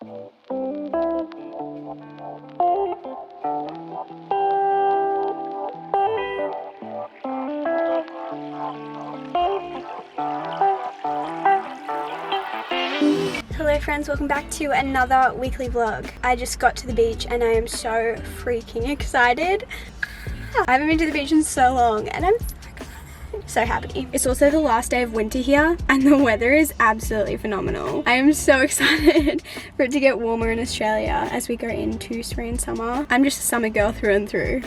Hello friends, welcome back to another weekly vlog. I just got to the beach and I am so freaking excited. I haven't been to the beach in so long and I'm so happy. It's also the last day of winter here and the weather is absolutely phenomenal. I am so excited for it to get warmer in Australia as we go into spring and summer. I'm just a summer girl through and through.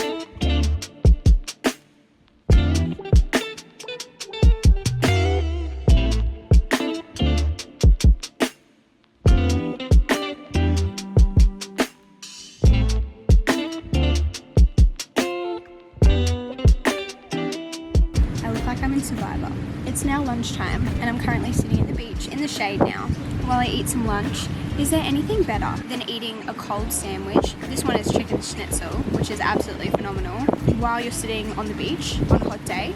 Survivor. It's now lunchtime and I'm currently sitting at the beach in the shade now while I eat some lunch. Is there anything better than eating a cold sandwich? This one is chicken schnitzel, which is absolutely phenomenal, while you're sitting on the beach on a hot day?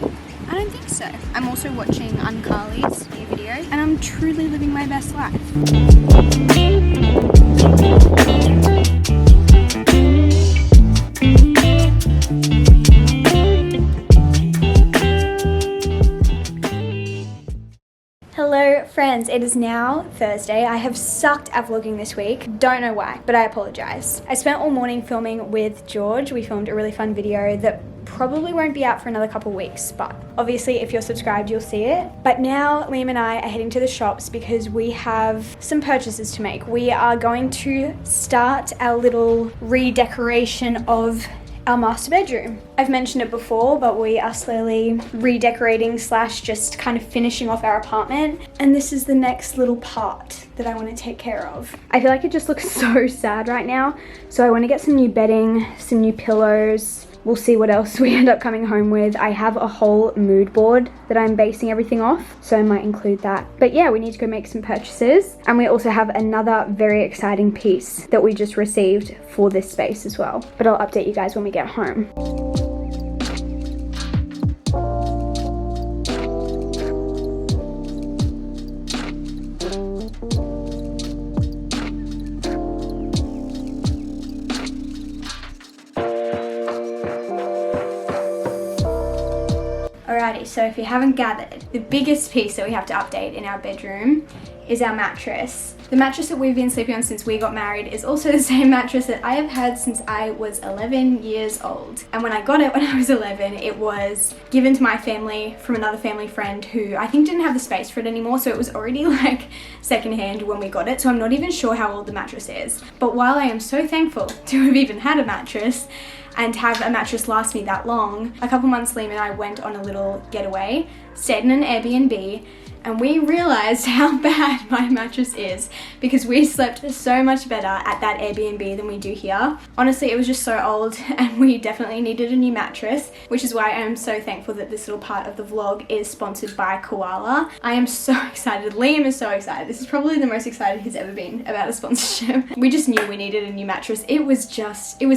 I don't think so. I'm also watching Uncarly's new video and I'm truly living my best life. Hello friends, it is now Thursday. I have sucked at vlogging this week. Don't know why, but I apologize. I spent all morning filming with George. We filmed a really fun video that probably won't be out for another couple weeks, but obviously if you're subscribed you'll see it. But now Liam and I are heading to the shops because we have some purchases to make. We are going to start our little redecoration of our master bedroom. I've mentioned it before, but we are slowly redecorating / just kind of finishing off our apartment, and this is the next little part that I want to take care of. I feel like it just looks so sad right now, so I want to get some new bedding, some new pillows. We'll see what else we end up coming home with. I have a whole mood board that I'm basing everything off, so I might include that. But yeah, we need to go make some purchases. And we also have another very exciting piece that we just received for this space as well. But I'll update you guys when we get home. Alrighty, so if you haven't gathered, the biggest piece that we have to update in our bedroom is our mattress. The mattress that we've been sleeping on since we got married is also the same mattress that I have had since I was 11 years old. And when I got it when I was 11, it was given to my family from another family friend who I think didn't have the space for it anymore, so it was already like secondhand when we got it, so I'm not even sure how old the mattress is. But while I am so thankful to have even had a mattress, and have a mattress last me that long, a couple months Liam and I went on a little getaway, stayed in an Airbnb, and we realized how bad my mattress is because we slept so much better at that Airbnb than we do here. Honestly, it was just so old and we definitely needed a new mattress, which is why I am so thankful that this little part of the vlog is sponsored by Koala. I am so excited. Liam is so excited. This is probably the most excited he's ever been about a sponsorship. We just knew we needed a new mattress. It was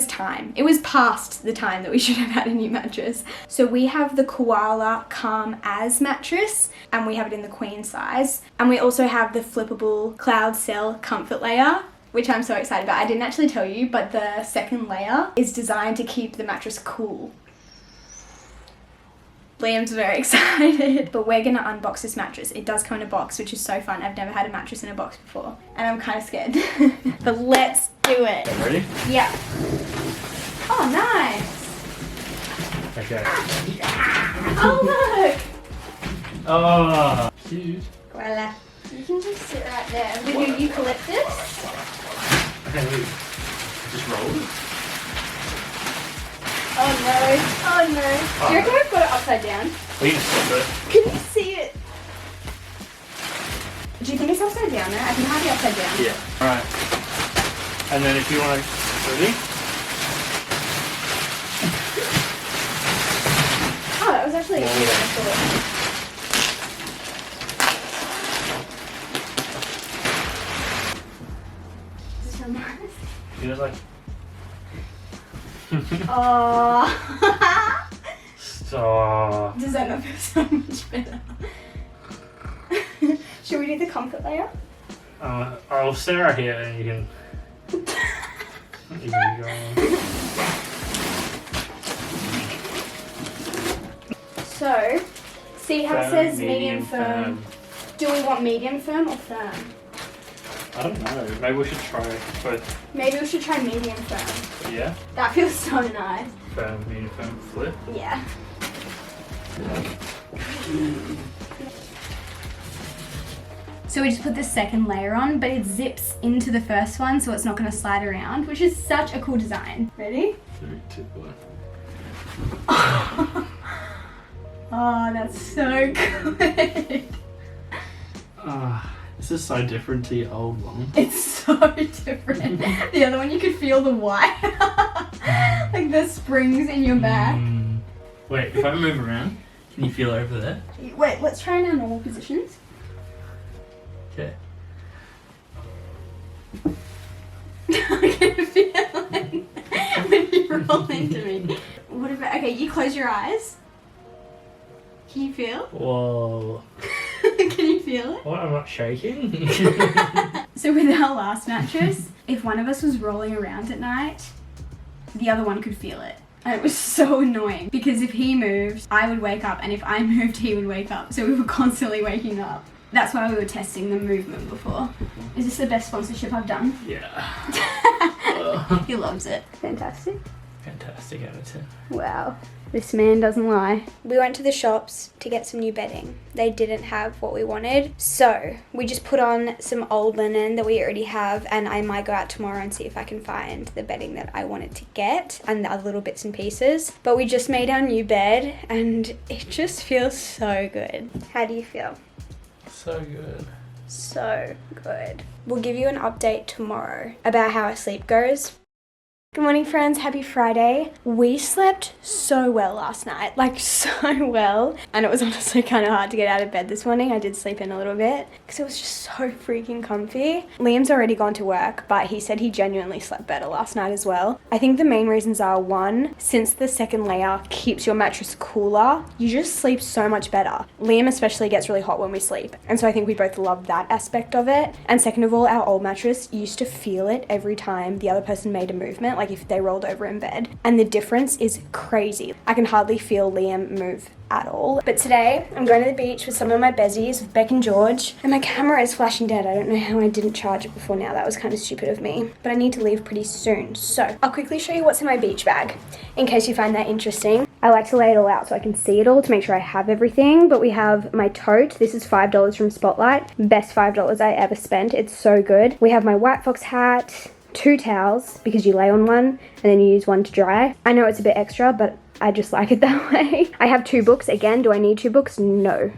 time. It was past the time that we should have had a new mattress. So we have the Koala Calm As mattress and we have it in the queen size, and we also have the flippable Cloud Cell comfort layer, which I'm so excited about. I didn't actually tell you, but the second layer is designed to keep the mattress cool. Liam's very excited. But we're gonna unbox this mattress. It does come in a box, which is so fun. I've never had a mattress in a box before and I'm kind of scared. But let's do it. Ready? Yeah. Oh, nice. Okay. Oh, look. Oh, cute. Voila. You can just sit right there with your eucalyptus. Okay, wait. Just roll it. Oh no. Oh no. Do you reckon I've got it upside down? We can flip it. Can you see it? Do you think it's upside down there? I can have it upside down. Yeah. Alright. And then if you want to... Ready? Oh, that was actually easier than I thought. Feels like... Oh. Stop. Does that not feel so much better? Should we do the comfort layer? I'll Sarah here and you can. You can go on. So, see how it says medium firm? Do we want medium firm or firm? I don't know. Maybe we should try both. Maybe we should try medium firm. Yeah? That feels so nice. Firm, medium firm, flip. Yeah. So we just put the second layer on, but it zips into the first one, so it's not going to slide around, which is such a cool design. Ready? 3, 2, 1. Oh, that's so good. This is so different to the old one. It's so different. The other one, you could feel the wire. Like the springs in your back. Wait, if I move around, can you feel over there? Wait, let's try in our normal positions. Okay. I can feel it when you roll into me. What about, okay, you close your eyes. Can you feel? Whoa. Can you feel it? What? I'm not shaking? So with our last mattress, if one of us was rolling around at night, the other one could feel it. And it was so annoying because if he moved, I would wake up, and if I moved, he would wake up. So we were constantly waking up. That's why we were testing the movement before. Is this the best sponsorship I've done? Yeah. He loves it. Fantastic. Fantastic out of 10. Wow. This man doesn't lie. We went to the shops to get some new bedding. They didn't have what we wanted. So we just put on some old linen that we already have, and I might go out tomorrow and see if I can find the bedding that I wanted to get and the other little bits and pieces. But we just made our new bed and it just feels so good. How do you feel? So good. So good. We'll give you an update tomorrow about how our sleep goes. Good morning, friends. Happy Friday. We slept so well last night, like so well. And it was honestly kind of hard to get out of bed this morning. I did sleep in a little bit because it was just so freaking comfy. Liam's already gone to work, but he said he genuinely slept better last night as well. I think the main reasons are, one, since the second layer keeps your mattress cooler, you just sleep so much better. Liam especially gets really hot when we sleep. And so I think we both love that aspect of it. And second of all, our old mattress used to feel it every time the other person made a movement, like if they rolled over in bed, and the difference is crazy. I can hardly feel Liam move at all. But today I'm going to the beach with some of my bezies, with Beck and George, and my camera is flashing dead. I don't know how I didn't charge it before now. That was kind of stupid of me, but I need to leave pretty soon. So I'll quickly show you what's in my beach bag in case you find that interesting. I like to lay it all out so I can see it all to make sure I have everything. But we have my tote. This is $5 from Spotlight. Best $5 I ever spent. It's so good. We have my White Fox hat, 2 towels because you lay on one and then you use one to dry. I know it's a bit extra, but I just like it that way. I have 2 books. Again, do I need 2 books? No,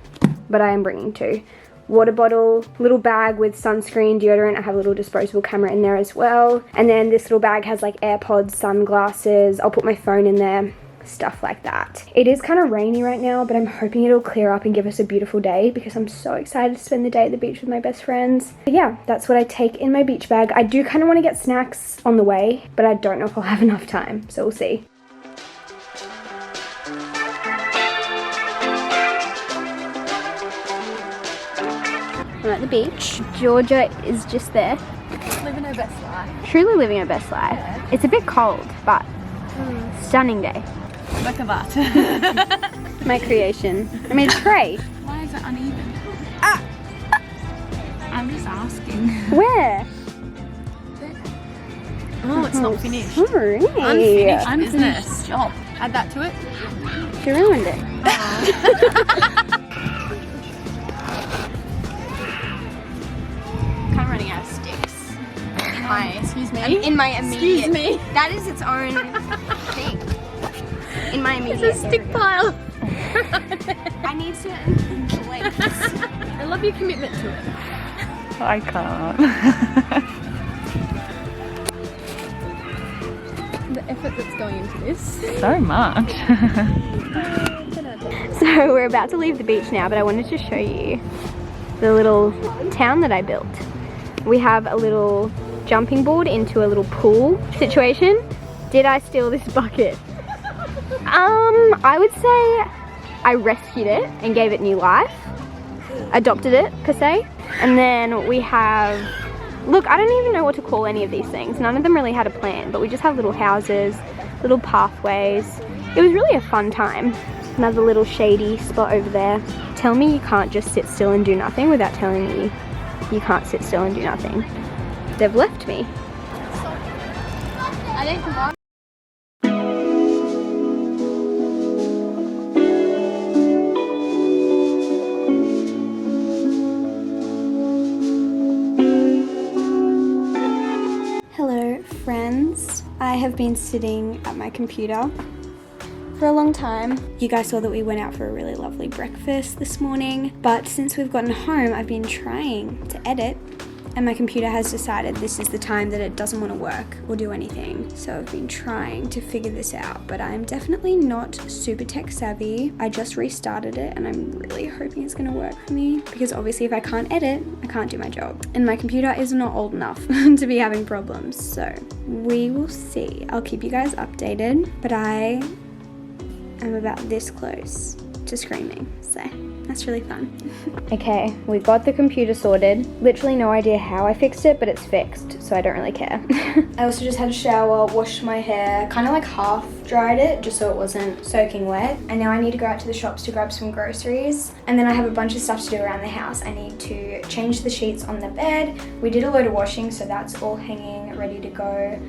but I am bringing 2. Water bottle, little bag with sunscreen, deodorant. I have a little disposable camera in there as well. And then this little bag has like AirPods, sunglasses. I'll put my phone in there. Stuff like that. It is kind of rainy right now, but I'm hoping it'll clear up and give us a beautiful day because I'm so excited to spend the day at the beach with my best friends. But yeah, that's what I take in my beach bag. I do kind of want to get snacks on the way, but I don't know if I'll have enough time, so we'll see. I'm at the beach. Georgia is just there. Living her best life. Truly living her best life. Yeah. It's a bit cold, but stunning day. Work of art. My creation. I made a tray. Why is it uneven? I'm just asking. Where? Oh, it's not finished. Sorry. Unfinished business. Job. Add that to it. She ruined it. Kind of running out of sticks. Excuse me. In my immediate. Excuse me. That is its own thing. In my immediate. It's a stick pile. I need certain lengths. I love your commitment to it. I can't. The effort that's going into this. So much. So we're about to leave the beach now, but I wanted to show you the little town that I built. We have a little jumping board into a little pool situation. Did I steal this bucket? I would say I rescued it and gave it new life. adopted it per se. And then we have, look, I don't even know what to call any of these things. None of them really had a plan, but we just have little houses, little pathways. It was really a fun time. Another little shady spot over there. Tell me you can't just sit still and do nothing without telling me you can't sit still and do nothing. They've left me. I think mom. Hello friends. I have been sitting at my computer for a long time. You guys saw that we went out for a really lovely breakfast this morning, but since we've gotten home, I've been trying to edit, and my computer has decided this is the time that it doesn't want to work or do anything. So I've been trying to figure this out, but I'm definitely not super tech savvy. I just restarted it and I'm really hoping it's gonna work for me, because obviously if I can't edit, I can't do my job. And my computer is not old enough to be having problems, so we will see. I'll keep you guys updated, but I am about this close to screaming, so that's really fun. Okay, we got the computer sorted. Literally no idea how I fixed it, but it's fixed, so I don't really care. I also just had a shower, washed my hair, kind of like half dried it just so it wasn't soaking wet. And now I need to go out to the shops to grab some groceries. And then I have a bunch of stuff to do around the house. I need to change the sheets on the bed. We did a load of washing, so that's all hanging ready to go.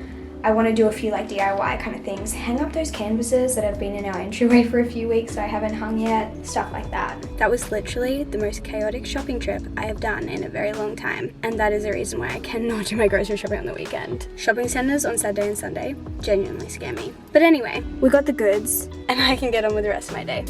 I want to do a few like DIY kind of things. Hang up those canvases that have been in our entryway for a few weeks that I haven't hung yet. Stuff like that. That was literally the most chaotic shopping trip I have done in a very long time. And that is the reason why I cannot do my grocery shopping on the weekend. Shopping centers on Saturday and Sunday genuinely scare me. But anyway, we got the goods and I can get on with the rest of my day.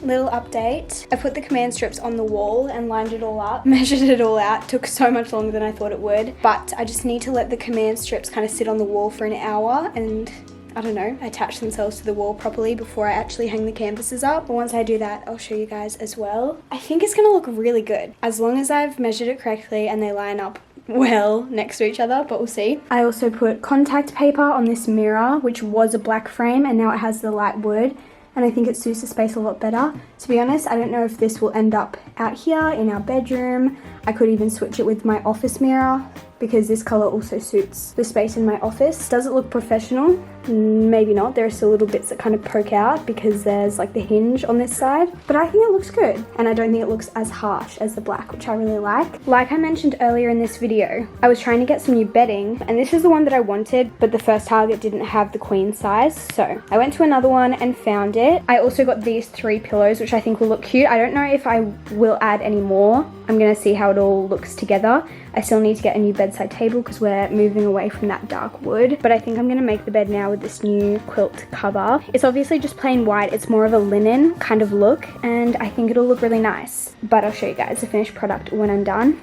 Little update. I put the command strips on the wall and lined it all up, measured it all out. Took so much longer than I thought it would, but I just need to let the command strips kind of sit on the wall for an hour and, I don't know, attach themselves to the wall properly before I actually hang the canvases up. But once I do that, I'll show you guys as well. I think it's gonna look really good as long as I've measured it correctly and they line up well next to each other, but we'll see. I also put contact paper on this mirror, which was a black frame and now it has the light wood, and I think it suits the space a lot better. To be honest, I don't know if this will end up out here in our bedroom. I could even switch it with my office mirror because this color also suits the space in my office. Does it look professional? Maybe not. There are still little bits that kind of poke out because there's like the hinge on this side, but I think it looks good. And I don't think it looks as harsh as the black, which I really like. Like I mentioned earlier in this video, I was trying to get some new bedding and this is the one that I wanted, but the first Target didn't have the queen size. So I went to another one and found it. I also got these 3 pillows, which I think will look cute. I don't know if I will add any more. I'm gonna see how it all looks together. I still need to get a new bedside table because we're moving away from that dark wood, but I think I'm gonna make the bed now with this new quilt cover. It's obviously just plain white. It's more of a linen kind of look and I think it'll look really nice, but I'll show you guys the finished product when I'm done.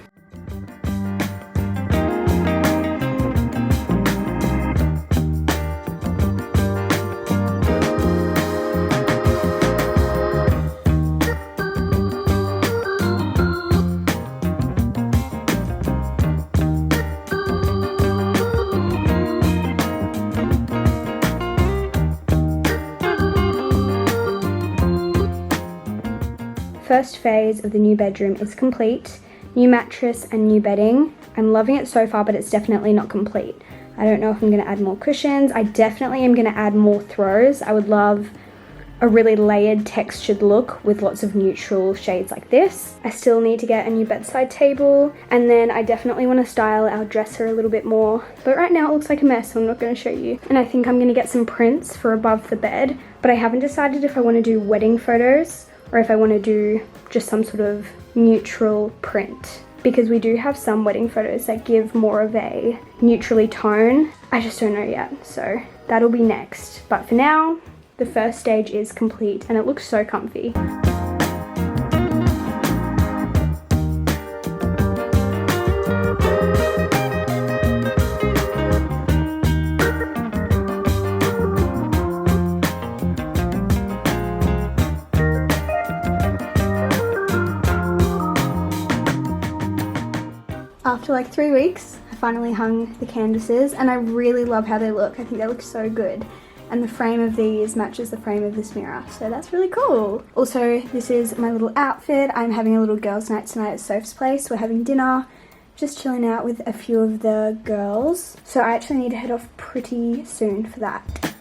First phase of the new bedroom is complete. New mattress and new bedding. I'm loving it so far, but it's definitely not complete. I don't know if I'm gonna add more cushions. I definitely am gonna add more throws. I would love a really layered textured look with lots of neutral shades like this. I still need to get a new bedside table, and then I definitely want to style our dresser a little bit more, but right now it looks like a mess, so I'm not going to show you. And I think I'm going to get some prints for above the bed, but I haven't decided if I want to do wedding photos or if I want to do just some sort of neutral print, because we do have some wedding photos that give more of a neutrally tone. I just don't know yet, so that'll be next. But for now, the first stage is complete and it looks so comfy. After like 3 weeks, I finally hung the canvases and I really love how they look. I think they look so good. And the frame of these matches the frame of this mirror, so that's really cool. Also, this is my little outfit. I'm having a little girls' night tonight at Soph's place. We're having dinner, just chilling out with a few of the girls. So I actually need to head off pretty soon for that.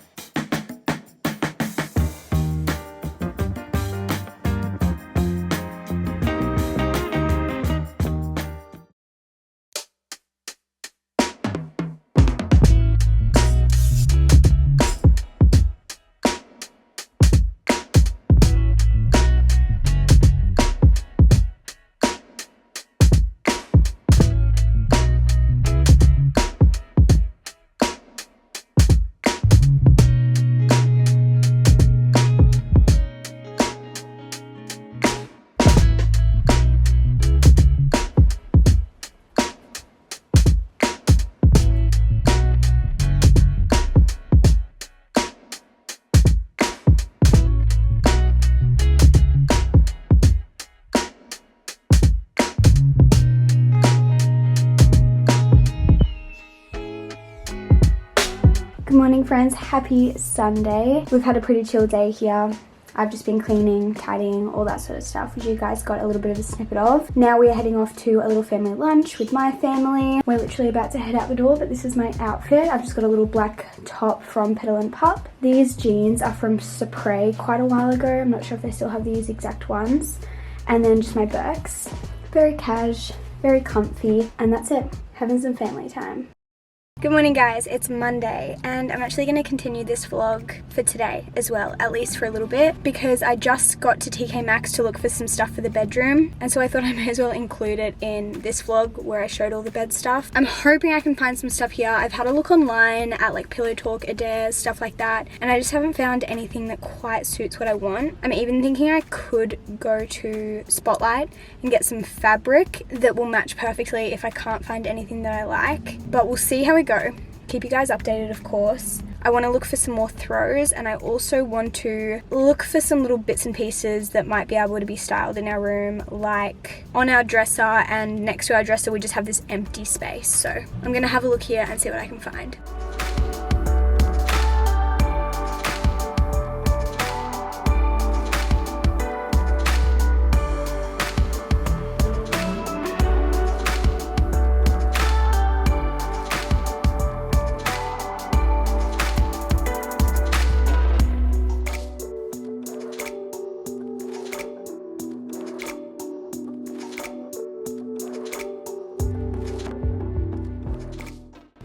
Good morning friends, happy Sunday. We've had a pretty chill day here. I've just been cleaning, tidying, all that sort of stuff, which you guys got a little bit of a snippet of. Now we are heading off to a little family lunch with my family. We're literally about to head out the door, but this is my outfit. I've just got a little black top from Petal & Pup. These jeans are from Supre quite a while ago. I'm not sure if they still have these exact ones. And then just my Birks. Very cash, very comfy, and that's it. Having some family time. Good morning guys, it's Monday and I'm actually going to continue this vlog for today as well, at least for a little bit, because I just got to TK Maxx to look for some stuff for the bedroom, and so I thought I may as well include it in this vlog where I showed all the bed stuff. I'm hoping I can find some stuff here. I've had a look online at like Pillow Talk, Adair, stuff like that, and I just haven't found anything that quite suits what I want. I'm even thinking I could go to Spotlight and get some fabric that will match perfectly if I can't find anything that I like, but we'll see how it go. Keep you guys updated, of course. I want to look for some more throws, and I also want to look for some little bits and pieces that might be able to be styled in our room, like on our dresser, and next to our dresser we just have this empty space. So I'm gonna have a look here and see what I can find.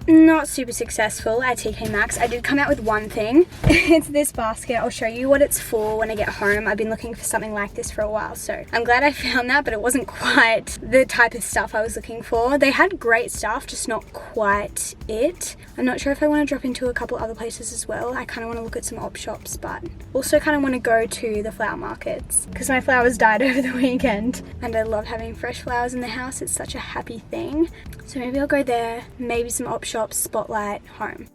Not super successful at TK Maxx. I did come out with one thing. It's this basket. I'll show you what it's for when I get home. I've been looking for something like this for a while, so I'm glad I found that, but it wasn't quite the type of stuff I was looking for. They had great stuff, just not quite it. I'm not sure if I want to drop into a couple other places as well. I kind of want to look at some op shops, but also kind of want to go to the flower markets because my flowers died over the weekend and I love having fresh flowers in the house. It's such a happy thing. So maybe I'll go there, maybe some op shops, Spotlight, home.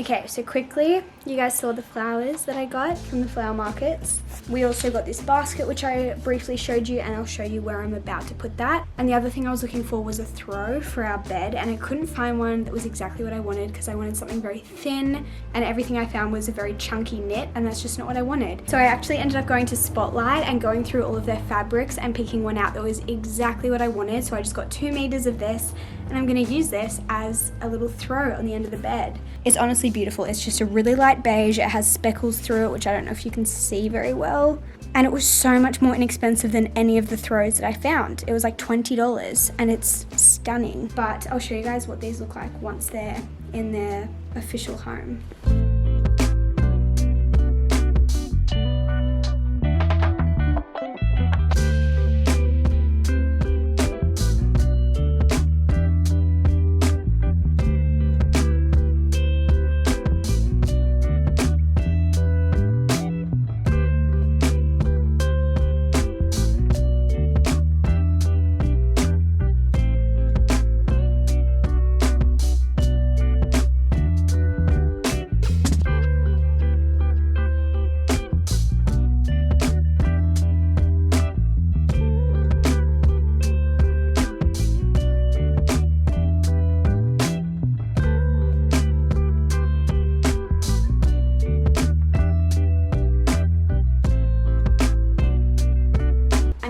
Okay, so quickly, you guys saw the flowers that I got from the flower markets. We also got this basket, which I briefly showed you, and I'll show you where I'm about to put that. And the other thing I was looking for was a throw for our bed, and I couldn't find one that was exactly what I wanted because I wanted something very thin, and everything I found was a very chunky knit, and that's just not what I wanted. So I actually ended up going to Spotlight and going through all of their fabrics and picking one out that was exactly what I wanted. So I just got 2 meters of this, and I'm gonna use this as a little throw on the end of the bed. It's honestly beautiful. It's just a really light beige. It has speckles through it, which I don't know if you can see very well. And it was so much more inexpensive than any of the throws that I found. It was like $20 and it's stunning. But I'll show you guys what these look like once they're in their official home.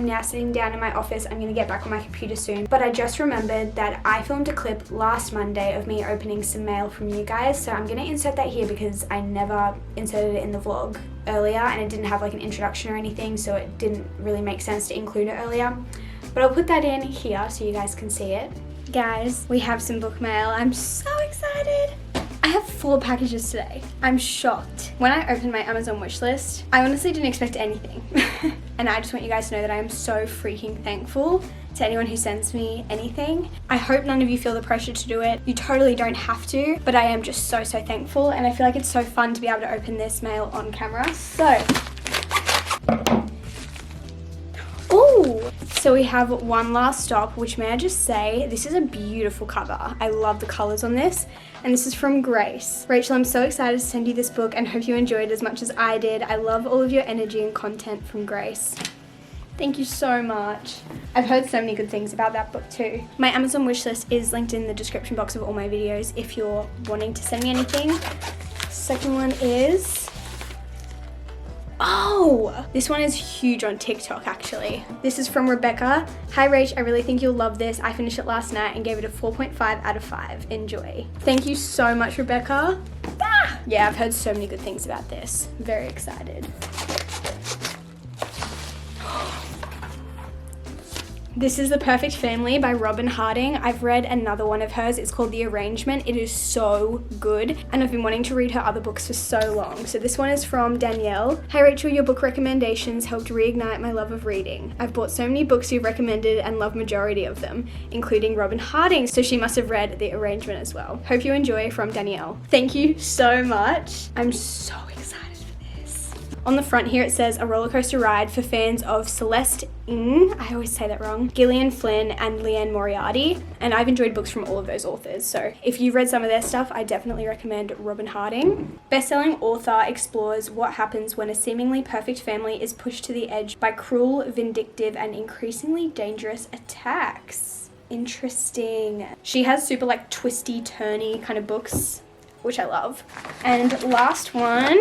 Now sitting down in my office. I'm gonna get back on my computer soon, but I just remembered that I filmed a clip last Monday of me opening some mail from you guys, so I'm gonna insert that here because I never inserted it in the vlog earlier and it didn't have like an introduction or anything, so it didn't really make sense to include it earlier, but I'll put that in here so you guys can see it. Guys, we have some book mail. I'm so excited. I have 4 packages today. I'm shocked. When I opened my Amazon wish list, I honestly didn't expect anything. And I just want you guys to know that I am so freaking thankful to anyone who sends me anything. I hope none of you feel the pressure to do it. You totally don't have to, but I am just so thankful, and I feel like it's so fun to be able to open this mail on camera. So we have one last stop, which may I just say, this is a beautiful cover. I love the colors on this, and this is from Grace. Rachel, I'm so excited to send you this book and hope you enjoyed it as much as I did. I love all of your energy and content from Grace. Thank you so much. I've heard so many good things about that book too. My Amazon wishlist is linked in the description box of all my videos if you're wanting to send me anything. Second one is, oh, this one is huge on TikTok actually. This is from Rebecca. Hi Rach, I really think you'll love this. I finished it last night and gave it a 4.5 out of 5. Enjoy. Thank you so much, Rebecca. Yeah, I've heard so many good things about this. Very excited. This is The Perfect Family by Robin Harding. I've read another one of hers. It's called The Arrangement. It is so good, and I've been wanting to read her other books for so long. So this one is from Danielle. Hi Rachel, your book recommendations helped reignite my love of reading. I've bought so many books you've recommended and love majority of them, including Robin Harding, so she must have read The Arrangement as well. Hope you enjoy. From Danielle. Thank you so much. I'm so excited for this. On the front here it says a roller coaster ride for fans of Celeste Ng, I always say that wrong, Gillian Flynn and Leanne Moriarty, and I've enjoyed books from all of those authors, so if you've read some of their stuff, I definitely recommend Robin Harding. Best-selling author explores what happens when a seemingly perfect family is pushed to the edge by cruel, vindictive, and increasingly dangerous attacks. Interesting. She has super like twisty, turny kind of books, which I love. And last one.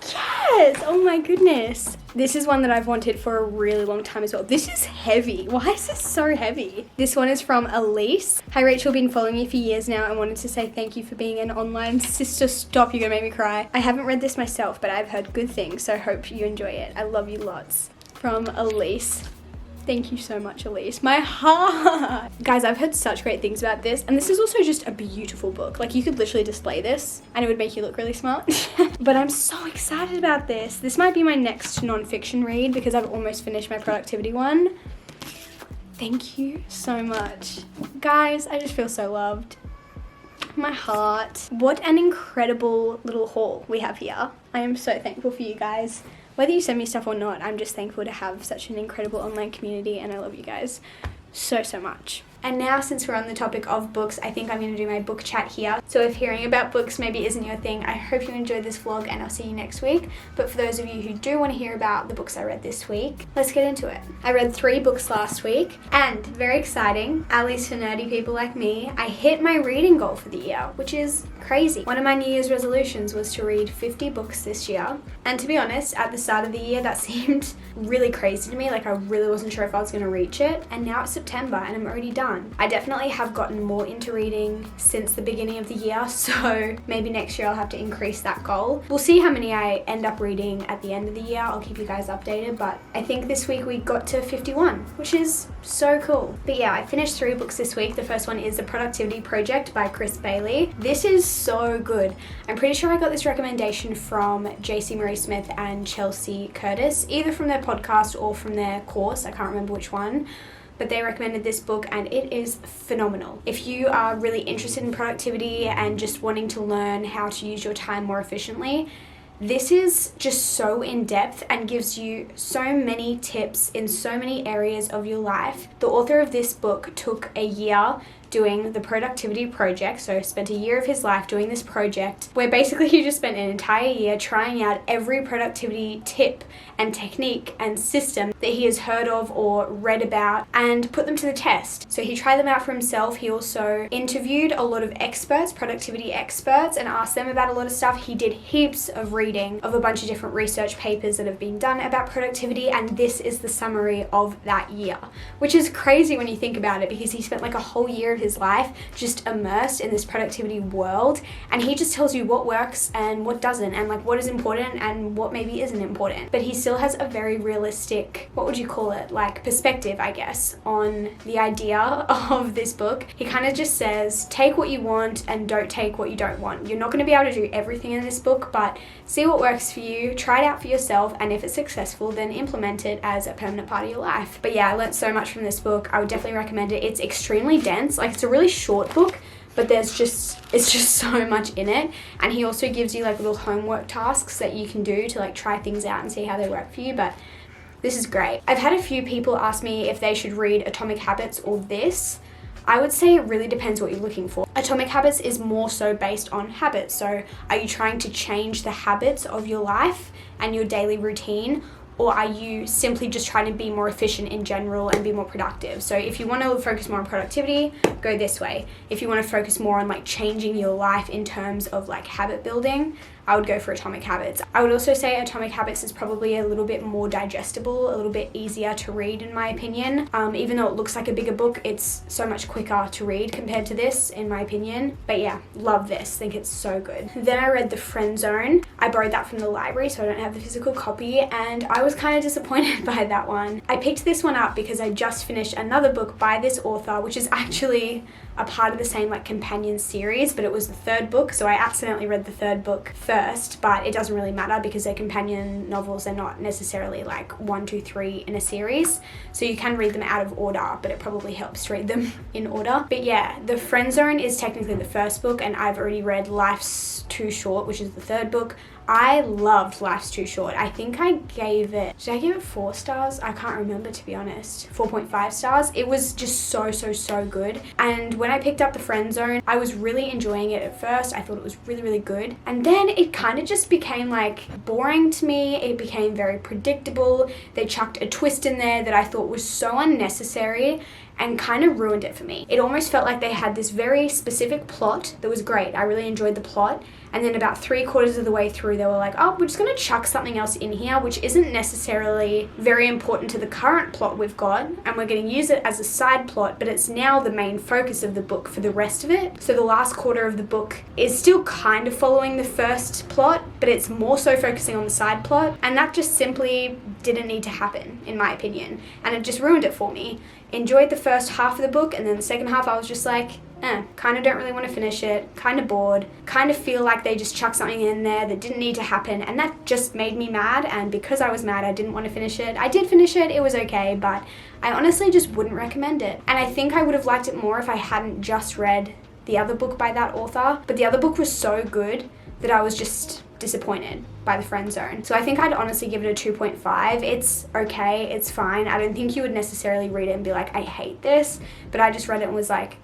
Yes! Oh my goodness. This is one that I've wanted for a really long time as well. This is heavy. Why is this so heavy? This one is from Elise. Hi Rachel, been following me for years now and wanted to say thank you for being an online sister. Stop, you're gonna make me cry. I haven't read this myself, but I've heard good things, so hope you enjoy it. I love you lots. From Elise. Thank you so much, Elise. My heart! Guys, I've heard such great things about this, and this is also just a beautiful book. Like, you could literally display this, and it would make you look really smart. But I'm so excited about this. This might be my next non-fiction read, because I've almost finished my productivity one. Thank you so much. Guys, I just feel so loved. My heart. What an incredible little haul we have here. I am so thankful for you guys. Whether you send me stuff or not, I'm just thankful to have such an incredible online community, and I love you guys so, so much. And now, since we're on the topic of books, I think I'm going to do my book chat here. So if hearing about books maybe isn't your thing, I hope you enjoyed this vlog and I'll see you next week. But for those of you who do want to hear about the books I read this week, let's get into it. I read 3 books last week, and very exciting, at least for nerdy people like me, I hit my reading goal for the year, which is crazy. One of my New Year's resolutions was to read 50 books this year. And to be honest, at the start of the year, that seemed really crazy to me. Like, I really wasn't sure if I was going to reach it. And now it's September and I'm already done. I definitely have gotten more into reading since the beginning of the year, so maybe next year I'll have to increase that goal. We'll see how many I end up reading at the end of the year. I'll keep you guys updated, but I think this week we got to 51, which is so cool. But yeah, I finished 3 books this week. The first one is The Productivity Project by Chris Bailey. This is so good. I'm pretty sure I got this recommendation from JC Marie Smith and Chelsea Curtis, either from their podcast or from their course. I can't remember which one. But they recommended this book and it is phenomenal. If you are really interested in productivity and just wanting to learn how to use your time more efficiently, this is just so in-depth and gives you so many tips in so many areas of your life. The author of this book took a year doing the productivity project, so spent a year of his life doing this project where basically he just spent an entire year trying out every productivity tip and technique and system that he has heard of or read about and put them to the test. So he tried them out for himself. He also interviewed a lot of experts, productivity experts, and asked them about a lot of stuff. He did heaps of reading of a bunch of different research papers that have been done about productivity, and this is the summary of that year, which is crazy when you think about it, because he spent like a whole year of his life just immersed in this productivity world, and he just tells you what works and what doesn't, and like what is important and what maybe isn't important. But he still has a very realistic, what would you call it, like perspective, I guess, on the idea of this book. He kind of just says, take what you want and don't take what you don't want. You're not going to be able to do everything in this book, but see what works for you, try it out for yourself, and if it's successful, then implement it as a permanent part of your life. But yeah, I learned so much from this book. I would definitely recommend it. It's extremely dense. Like, it's a really short book, but it's just so much in it. And he also gives you like little homework tasks that you can do to like try things out and see how they work for you. But this is great. I've had a few people ask me if they should read Atomic Habits or this. I would say it really depends what you're looking for. Atomic Habits is more so based on habits. So are you trying to change the habits of your life and your daily routine? Or are you simply just trying to be more efficient in general and be more productive? So if you want to focus more on productivity, go this way. If you want to focus more on like changing your life in terms of like habit building, I would go for Atomic Habits. I would also say Atomic Habits is probably a little bit more digestible, a little bit easier to read in my opinion. Even though it looks like a bigger book, it's so much quicker to read compared to this in my opinion. But yeah, love this, think it's so good. Then I read The Friend Zone. I borrowed that from the library, so I don't have the physical copy, and I was kind of disappointed by that one. I picked this one up because I just finished another book by this author, which is actually a part of the same like companion series, but it was the 3rd book, so I accidentally read the 3rd book first, but it doesn't really matter because they're companion novels. They're not necessarily like 1, 2, 3 in a series, so you can read them out of order, but it probably helps to read them in order. But yeah, The Friend Zone is technically the 1st book, and I've already read Life's Too Short, which is the 3rd book. I loved Life's Too Short. I think I gave it, did I give it 4 stars? I can't remember, to be honest. 4.5 stars. It was just so good. And when I picked up The Friend Zone, I was really enjoying it at first. I thought it was really good. And then it kind of just became like boring to me. It became very predictable. They chucked a twist in there that I thought was so unnecessary and kind of ruined it for me. It almost felt like they had this very specific plot that was great. I really enjoyed the plot. And then about 3/4 of the way through, they were like, oh, we're just going to chuck something else in here, which isn't necessarily very important to the current plot we've got. And we're going to use it as a side plot, but it's now the main focus of the book for the rest of it. So the last quarter of the book is still kind of following the first plot, but it's more so focusing on the side plot. And that just simply didn't need to happen, in my opinion. And it just ruined it for me. Enjoyed the first half of the book, and then the second half I was just like, kind of don't really want to finish it, kind of bored, kind of feel like they just chucked something in there that didn't need to happen, and that just made me mad. And because I was mad, I didn't want to finish it. I did finish it, it was okay, but I honestly just wouldn't recommend it. And I think I would have liked it more if I hadn't just read the other book by that author, but the other book was so good that I was just disappointed by the friend zone. So I think I'd honestly give it a 2.5. It's okay, it's fine. I don't think you would necessarily read it and be like, I hate this, but I just read it and was like,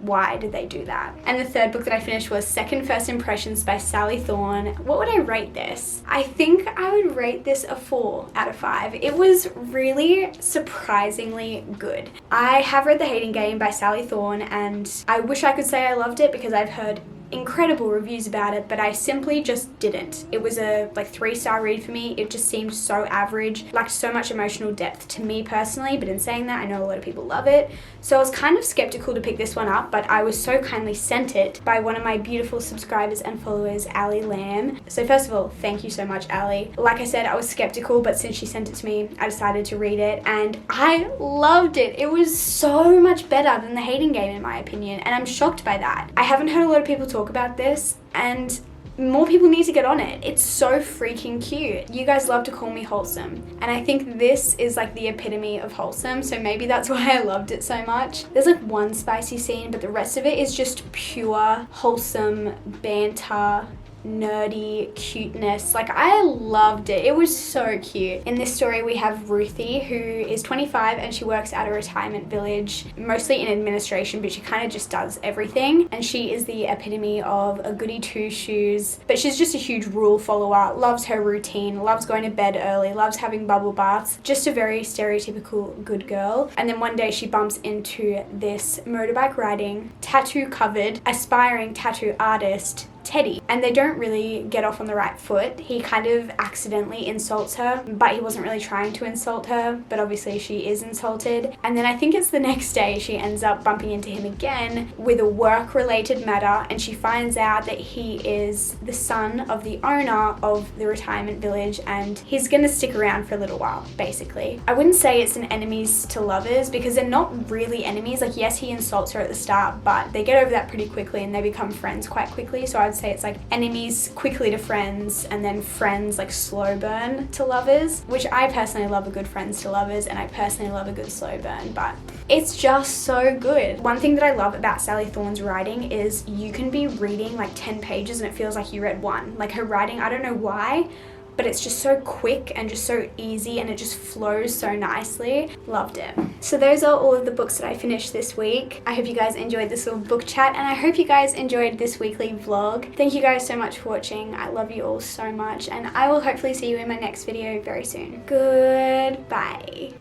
why did they do that? And the third book that I finished was Second First Impressions by Sally Thorne. What would I rate this? I think I would rate this a 4 out of 5. It was really surprisingly good. I have read The Hating Game by Sally Thorne, and I wish I could say I loved it because I've heard incredible reviews about it, but I simply just didn't. It was a 3-star read for me. It just seemed so average, lacked so much emotional depth to me personally, but in saying that, I know a lot of people love it. So I was kind of skeptical to pick this one up, but I was so kindly sent it by one of my beautiful subscribers and followers, Ali Lamb. So first of all, thank you so much, Ali. Like I said, I was skeptical, but since she sent it to me, I decided to read it, and I loved it. It was so much better than The Hating Game in my opinion, and I'm shocked by that. I haven't heard a lot of people talk about this, and more people need to get on it. It's so freaking cute. You guys love to call me wholesome, and I think this is like the epitome of wholesome, so maybe that's why I loved it so much. There's like one spicy scene, but the rest of it is just pure wholesome banter, nerdy cuteness. Like, I loved it. It was so cute. In this story we have Ruthie, who is 25 and she works at a retirement village, mostly in administration, but she kind of just does everything, and she is the epitome of a goody two shoes, but she's just a huge rule follower, loves her routine, loves going to bed early, loves having bubble baths, just a very stereotypical good girl. And then one day she bumps into this motorbike riding, tattoo covered, aspiring tattoo artist, Teddy, and they don't really get off on the right foot. He kind of accidentally insults her, but he wasn't really trying to insult her, but obviously she is insulted. And then I think it's the next day she ends up bumping into him again with a work-related matter, and she finds out that he is the son of the owner of the retirement village, and he's gonna stick around for a little while, basically. I wouldn't say it's an enemies to lovers, because they're not really enemies. Like, yes, he insults her at the start, but they get over that pretty quickly and they become friends quite quickly. So I'd say it's like enemies quickly to friends, and then friends like slow burn to lovers, which I personally love a good friends to lovers, and I personally love a good slow burn, but it's just so good. One thing that I love about Sally Thorne's writing is you can be reading like 10 pages and it feels like you read one. Like, her writing, I don't know why, but it's just so quick and just so easy, and it just flows so nicely. Loved it. So those are all of the books that I finished this week. I hope you guys enjoyed this little book chat, and I hope you guys enjoyed this weekly vlog. Thank you guys so much for watching. I love you all so much, and I will hopefully see you in my next video very soon. Goodbye.